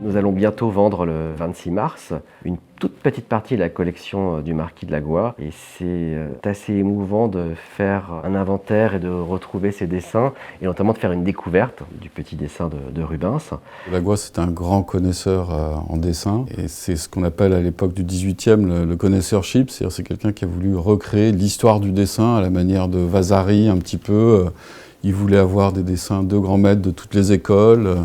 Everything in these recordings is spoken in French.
Nous allons bientôt vendre le 26 mars une toute petite partie de la collection du Marquis de Lagois et c'est assez émouvant de faire un inventaire et de retrouver ces dessins et notamment de faire une découverte du petit dessin de Rubens. Lagois, c'est un grand connaisseur en dessin et c'est ce qu'on appelle à l'époque du 18e le connaisseurship, c'est-à-dire c'est quelqu'un qui a voulu recréer l'histoire du dessin à la manière de Vasari un petit peu. Il voulait avoir des dessins de grands maîtres de toutes les écoles.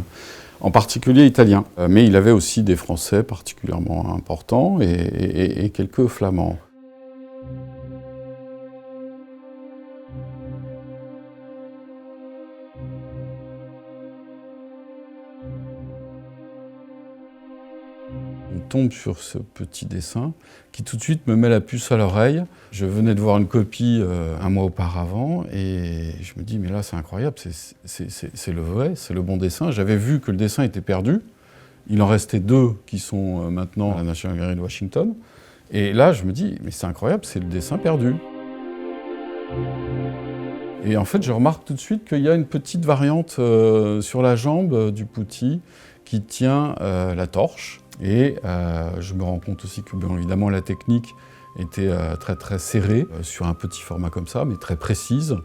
En particulier italien. Mais il avait aussi des Français particulièrement importants et quelques Flamands. On tombe sur ce petit dessin qui tout de suite me met la puce à l'oreille. Je venais de voir une copie un mois auparavant et je me dis mais là c'est incroyable, c'est le vrai, c'est le bon dessin. J'avais vu que le dessin était perdu. Il en restait 2 qui sont maintenant à la National Gallery de Washington. Et là je me dis mais c'est incroyable, c'est le dessin perdu. Et en fait je remarque tout de suite qu'il y a une petite variante sur la jambe du putti qui tient la torche. Et je me rends compte aussi que, bien évidemment, la technique était très très serrée sur un petit format comme ça, mais très précise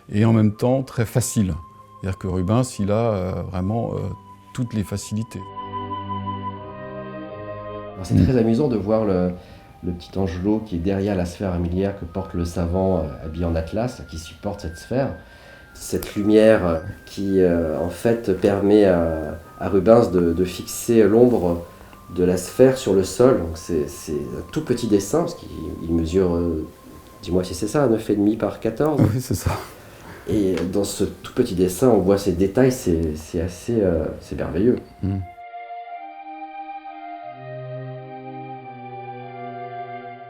et en même temps très facile. C'est-à-dire que Rubens, il a vraiment toutes les facilités. C'est très amusant de voir le petit angelot qui est derrière la sphère armillaire que porte le savant habillé en atlas, qui supporte cette sphère. Cette lumière qui en fait permet à Rubens de fixer l'ombre de la sphère sur le sol. Donc c'est un tout petit dessin, parce qu'il mesure, dis-moi si c'est ça, 9,5 par 14. Oui, c'est ça. Et dans ce tout petit dessin, on voit ces détails, c'est assez c'est merveilleux.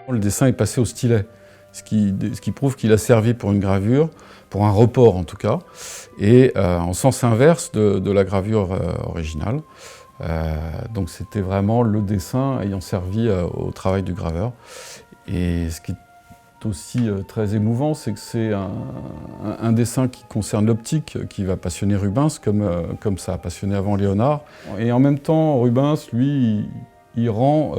Le dessin est passé au stylet, ce qui prouve qu'il a servi pour une gravure, pour un report en tout cas, et en sens inverse de la gravure originale. Donc c'était vraiment le dessin ayant servi au travail du graveur. Et ce qui est aussi très émouvant, c'est que c'est un dessin qui concerne l'optique, qui va passionner Rubens, comme ça a passionné avant Léonard. Et en même temps, Rubens, lui, il rend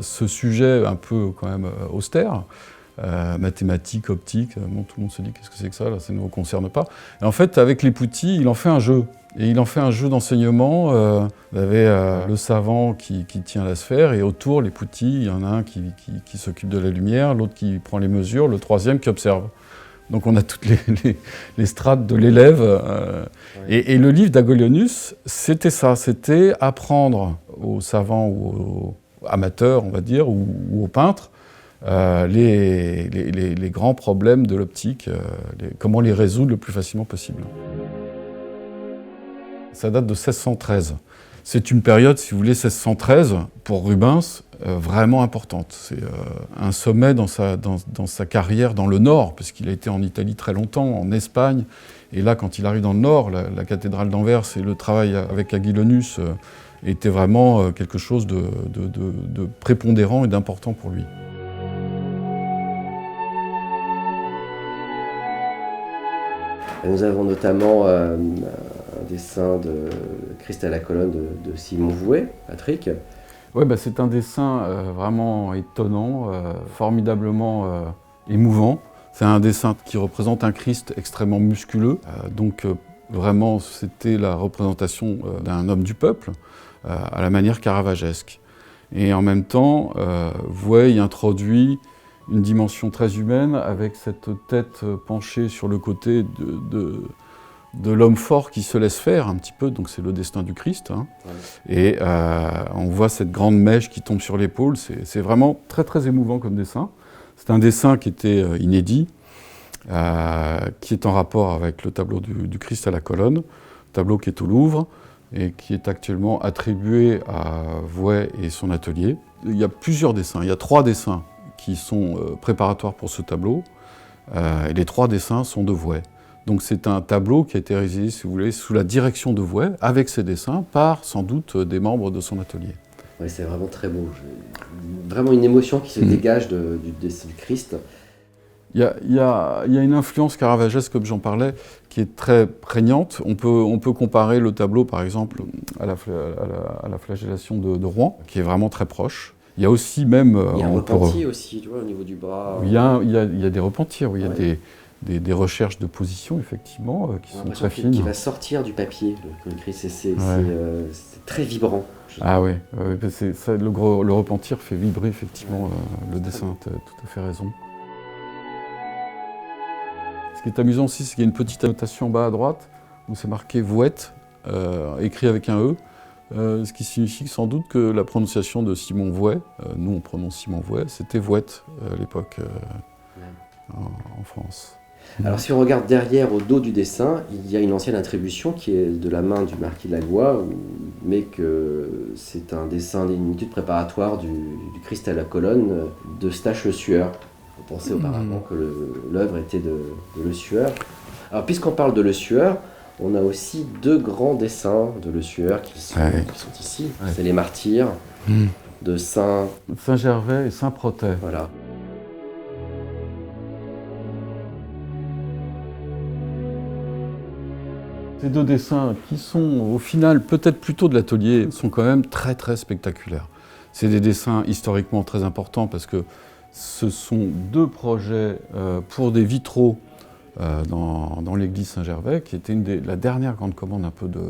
ce sujet un peu quand même austère. Mathématiques, optique, bon, tout le monde se dit qu'est-ce que c'est que ça, là, ça ne nous concerne pas. Et en fait, avec les puttis, il en fait un jeu. Et il en fait un jeu d'enseignement. Vous avez le savant qui tient la sphère, et autour, les puttis, il y en a un qui s'occupe de la lumière, l'autre qui prend les mesures, le troisième qui observe. Donc on a toutes les strates de l'élève. Et le livre d'Agolionus, c'était ça, c'était apprendre aux savants ou aux amateurs, on va dire, ou aux peintres, les grands problèmes de l'optique, comment les résoudre le plus facilement possible. Ça date de 1613. C'est une période, si vous voulez, 1613, pour Rubens, vraiment importante. C'est un sommet dans sa carrière dans le Nord, parce qu'il a été en Italie très longtemps, en Espagne. Et là, quand il arrive dans le Nord, la cathédrale d'Anvers et le travail avec Aguilonus était vraiment quelque chose de prépondérant et d'important pour lui. Nous avons notamment un dessin de Christ à la colonne de Simon Vouet, Patrick. Ouais, bah, c'est un dessin vraiment étonnant, formidablement émouvant. C'est un dessin qui représente un Christ extrêmement musculeux. Donc vraiment, c'était la représentation d'un homme du peuple, à la manière caravagesque. Et en même temps, Vouet y introduit une dimension très humaine avec cette tête penchée sur le côté de l'homme fort qui se laisse faire un petit peu, donc c'est le destin du Christ. Hein. Ouais. Et on voit cette grande mèche qui tombe sur l'épaule, c'est vraiment très très émouvant comme dessin. C'est un dessin qui était inédit, qui est en rapport avec le tableau du Christ à la colonne, tableau qui est au Louvre et qui est actuellement attribué à Vouet et son atelier. Il y a plusieurs dessins, il y a 3 dessins qui sont préparatoires pour ce tableau, et les 3 dessins sont de Vouet. Donc c'est un tableau qui a été réalisé, si vous voulez, sous la direction de Vouet, avec ses dessins, par sans doute des membres de son atelier. Oui, c'est vraiment très beau. Vraiment une émotion qui se dégage du Christ. Il y a une influence caravagesque, comme j'en parlais, qui est très prégnante. On peut comparer le tableau, par exemple, à la flagellation de Rouen, qui est vraiment très proche. Il y a aussi même... Il y a un repenti aussi, tu vois, au niveau du bras. Il y a des repentirs, oui. Il y a des recherches de position, effectivement, qui sont très fines. Qui va sortir du papier, le gris. C'est très vibrant. Ah oui, le repentir fait vibrer, effectivement, le dessin. Tu as tout à fait raison. Ce qui est amusant aussi, c'est qu'il y a une petite annotation en bas à droite, où c'est marqué « Vouette », écrit avec un « E », ce qui signifie sans doute que la prononciation de Simon Vouet, nous on prononce Simon Vouet, c'était Vouette à l'époque en France. Alors si on regarde derrière, au dos du dessin, il y a une ancienne attribution qui est de la main du marquis de Lagois, mais que c'est un dessin, une étude préparatoire du Christ à la colonne de Stache Le Sueur. On pensait auparavant que l'œuvre était de Le Sueur. Alors puisqu'on parle de Le Sueur, on a aussi deux grands dessins de Le Sueur qui sont ici. Ouais. C'est les martyrs de Saint-Gervais et Saint-Protais. Voilà. Ces deux dessins, qui sont au final peut-être plutôt de l'atelier, sont quand même très très spectaculaires. C'est des dessins historiquement très importants parce que ce sont deux projets pour des vitraux dans l'église Saint-Gervais, qui était la dernière grande commande un peu de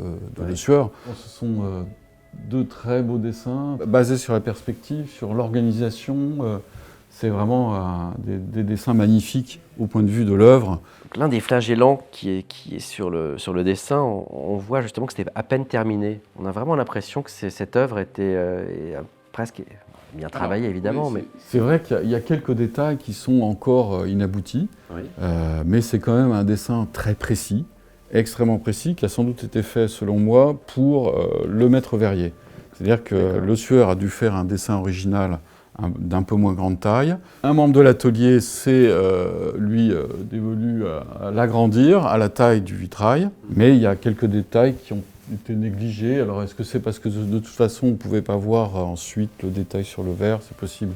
Le Sueur. Ce sont deux très beaux dessins, basés sur la perspective, sur l'organisation. C'est vraiment des dessins magnifiques au point de vue de l'œuvre. L'un des flagellants qui est sur le dessin, on voit justement que c'était à peine terminé. On a vraiment l'impression que cette œuvre était presque bien travaillée, évidemment. Oui, c'est vrai qu'il y a quelques détails qui sont encore inaboutis, mais c'est quand même un dessin très précis, extrêmement précis, qui a sans doute été fait, selon moi, pour le maître verrier. C'est-à-dire que Le Sueur a dû faire un dessin original d'un peu moins grande taille. Un membre de l'atelier s'est, dévolu à l'agrandir à la taille du vitrail, mais il y a quelques détails qui ont été négligés. Alors est-ce que c'est parce que de toute façon on ne pouvait pas voir ensuite le détail sur le verre? C'est possible.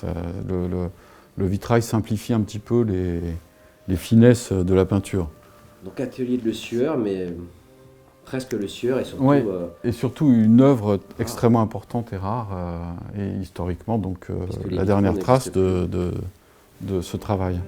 Le vitrail simplifie un petit peu les finesses de la peinture. Donc atelier de Le Sueur, mais presque Le Sueur et surtout... Ouais, et surtout une œuvre extrêmement importante et rare, et historiquement donc la dernière trace de ce travail.